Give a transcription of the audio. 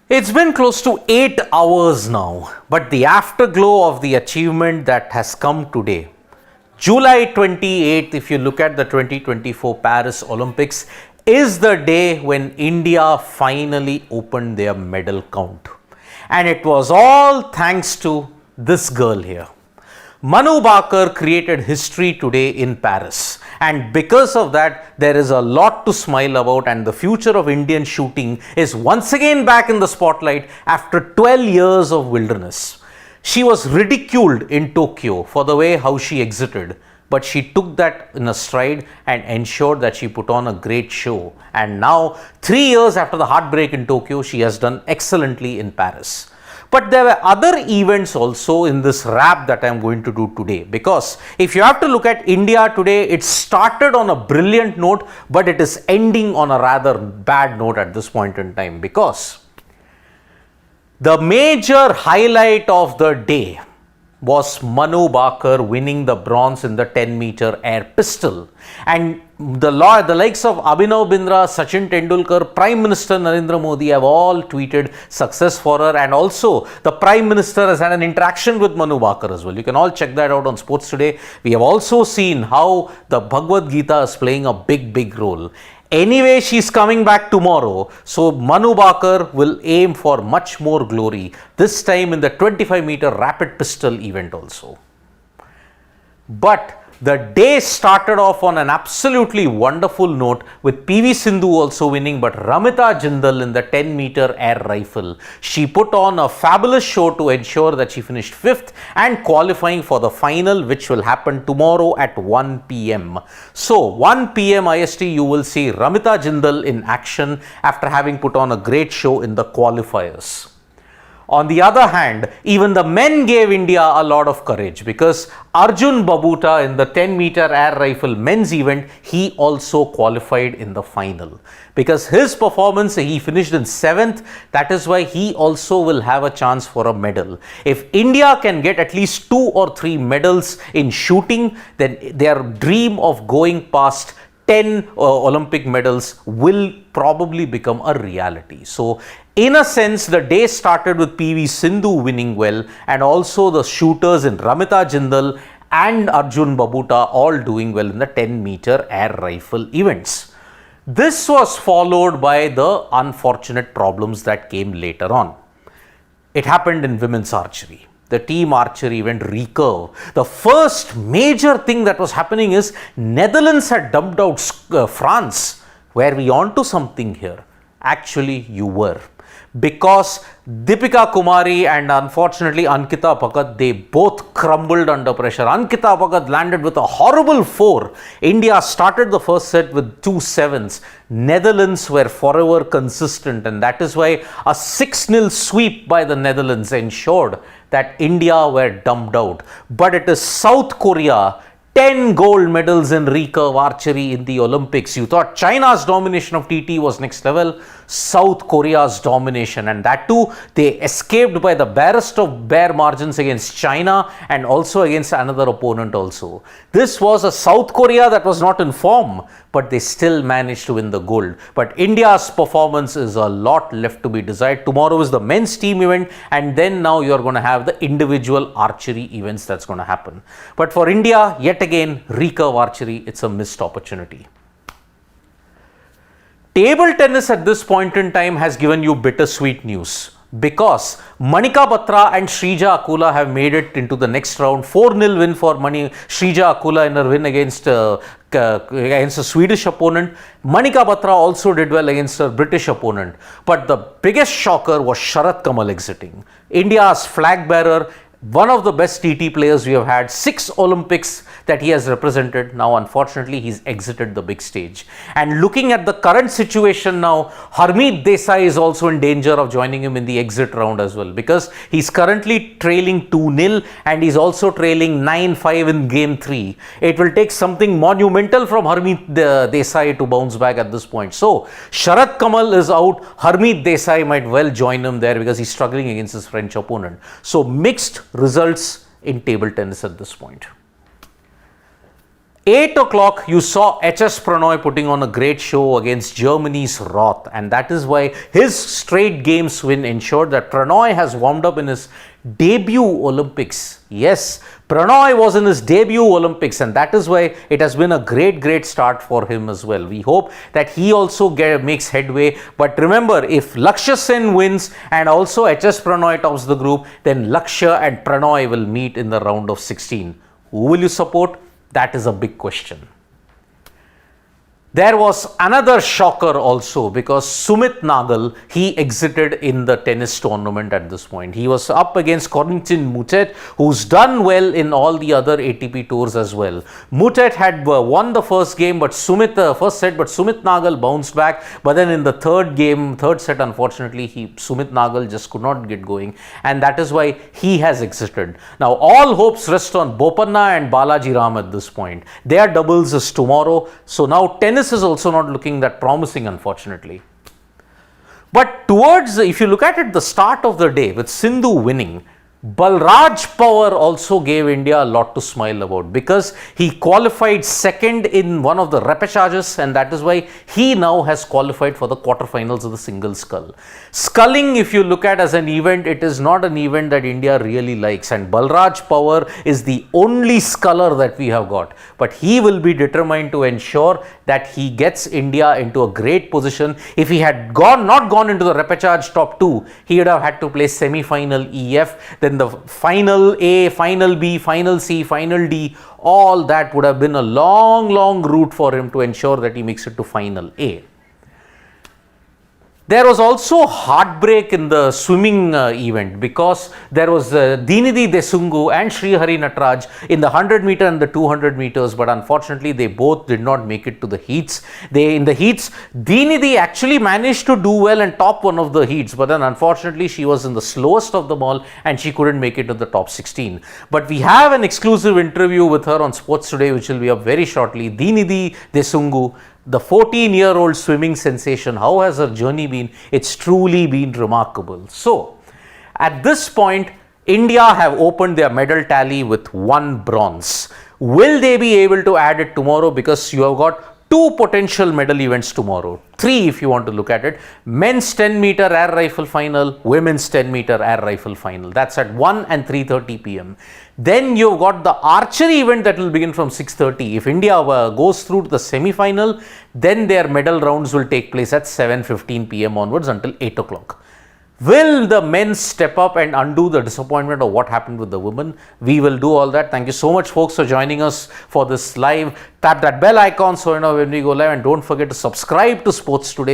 It's been close to 8 hours now, but the afterglow of the achievement that has come today, July 28th, if you look at the 2024 Paris Olympics, is the day when India finally opened their medal count. And it was all thanks to this girl here. Manu Bhaker created history today in Paris, and because of that there is a lot to smile about, and the future of Indian shooting is once again back in the spotlight after 12 years of wilderness. She was ridiculed in Tokyo for the way how she exited, but she took that in a stride and ensured that she put on a great show, and now 3 years after the heartbreak in Tokyo, she has done excellently in Paris. But there were other events also in this wrap that I am going to do today, because if you have to look at India today, it started on a brilliant note, but it is ending on a rather bad note at this point in time, because the major highlight of the day was Manu Bhaker winning the bronze in the 10-meter air pistol. And the likes of Abhinav Bindra, Sachin Tendulkar, Prime Minister Narendra Modi have all tweeted success for her, and also the Prime Minister has had an interaction with Manu Bhaker as well. You can all check that out on Sports Today. We have also seen how the Bhagavad Gita is playing a big role. Anyway, she's coming back tomorrow, so Manu Bhaker will aim for much more glory, this time in the 25-meter rapid pistol event also. But the day started off on an absolutely wonderful note with PV Sindhu also winning, but Ramita Jindal in the 10-meter air rifle. She put on a fabulous show to ensure that she finished 5th and qualifying for the final, which will happen tomorrow at 1 p.m. So 1 p.m. IST, you will see Ramita Jindal in action after having put on a great show in the qualifiers. On the other hand, even the men gave India a lot of courage, because Arjun Babuta in the 10-meter air rifle men's event, he also qualified in the final. Because his performance, he finished in 7th, that is why he also will have a chance for a medal. If India can get at least 2 or 3 medals in shooting, then their dream of going past 10 Olympic medals will probably become a reality. So in a sense, the day started with PV Sindhu winning well, and also the shooters in Ramita Jindal and Arjun Babuta all doing well in the 10-meter air rifle events. This was followed by the unfortunate problems that came later on. It happened in women's archery. The team archery event recurve. The first major thing that was happening is Netherlands had dumped out France. Were we on to something here? Actually, you were. Because Deepika Kumari and unfortunately Ankita Bhagat, they both crumbled under pressure. Ankita Bhagat landed with a horrible 4. India started the first set with 2 sevens. Netherlands were forever consistent, and that is why a 6-0 sweep by the Netherlands ensured that India were dumped out. But it is South Korea, 10 gold medals in recurve archery in the Olympics. You thought China's domination of TT was next level. South Korea's domination, and that too, they escaped by the barest of bare margins against China and also against another opponent also. This was a South Korea that was not in form, but they still managed to win the gold. But India's performance is a lot left to be desired. Tomorrow is the men's team event, and then now you're going to have the individual archery events that's going to happen. But for India, yet again, recurve archery, it's a missed opportunity. Table tennis at this point in time has given you bittersweet news, because Manika Batra and Shrija Akula have made it into the next round. 4-0 win for Shrija Akula in her win against a Swedish opponent. Manika Batra also did well against her British opponent. But the biggest shocker was Sharat Kamal exiting. India's flag bearer, one of the best TT players we have had, 6 Olympics that he has represented. Now, unfortunately, he's exited the big stage. And looking at the current situation now, Harmeet Desai is also in danger of joining him in the exit round as well, because he's currently trailing 2-0 and he's also trailing 9-5 in game 3. It will take something monumental from Harmeet Desai to bounce back at this point. So, Sharat Kamal is out. Harmeet Desai might well join him there because he's struggling against his French opponent. So, mixed results in table tennis at this point. 8 o'clock, you saw HS Prannoy putting on a great show against Germany's Roth, and that is why his straight games win ensured that Prannoy has warmed up in his debut Olympics. Yes, Prannoy was in his debut Olympics, and that is why it has been a great start for him as well. We hope that he also makes headway. But remember, if Lakshya Sen wins and also HS Prannoy tops the group, then Lakshya and Prannoy will meet in the round of 16. Who will you support? That is a big question. There was another shocker also, because Sumit Nagal, he exited in the tennis tournament at this point. He was up against Corentin Moutet, who's done well in all the other ATP tours as well. Moutet had won the first game, but first set, but Sumit Nagal bounced back. But then in the third set, unfortunately, Sumit Nagal just could not get going, and that is why he has exited. Now all hopes rest on Bopanna and Balaji Ram at this point. Their doubles is tomorrow, so now tennis is also not looking that promising, unfortunately. But if you look at it, the start of the day with Sindhu winning, Balraj Power also gave India a lot to smile about, because he qualified second in one of the repechages, and that is why he now has qualified for the quarterfinals of the single scull. Sculling, if you look at as an event, it is not an event that India really likes, and Balraj Power is the only sculler that we have got. But he will be determined to ensure that he gets India into a great position. If he had not gone into the repechage top 2, he would have had to play semi-final EF, then the final A, final B, final C, final D. All that would have been a long route for him to ensure that he makes it to final A. There was also heartbreak in the swimming event, because there was Dini Desu and Srihari Nataraj in the 100 meter and the 200 meters, but unfortunately they both did not make it to the heats. In the heats, Dini actually managed to do well and top one of the heats, but then unfortunately she was in the slowest of them all and she couldn't make it to the top 16. But we have an exclusive interview with her on Sports Today, which will be up very shortly. Dini Desu, the 14-year-old swimming sensation, how has her journey been? It's truly been remarkable. So, at this point, India have opened their medal tally with 1 bronze. Will they be able to add it tomorrow? Because you have got 2 potential medal events tomorrow. 3 if you want to look at it. Men's 10 meter air rifle final, women's 10 meter air rifle final. That's at 1 and 3:30 p.m. Then you've got the archery event that will begin from 6:30. If India goes through to the semi-final, then their medal rounds will take place at 7:15 p.m. onwards until 8 o'clock. Will the men step up and undo the disappointment of what happened with the women? We will do all that. Thank you so much, folks, for joining us for this live. Tap that bell icon so you know when we go live, and don't forget to subscribe to Sports Today.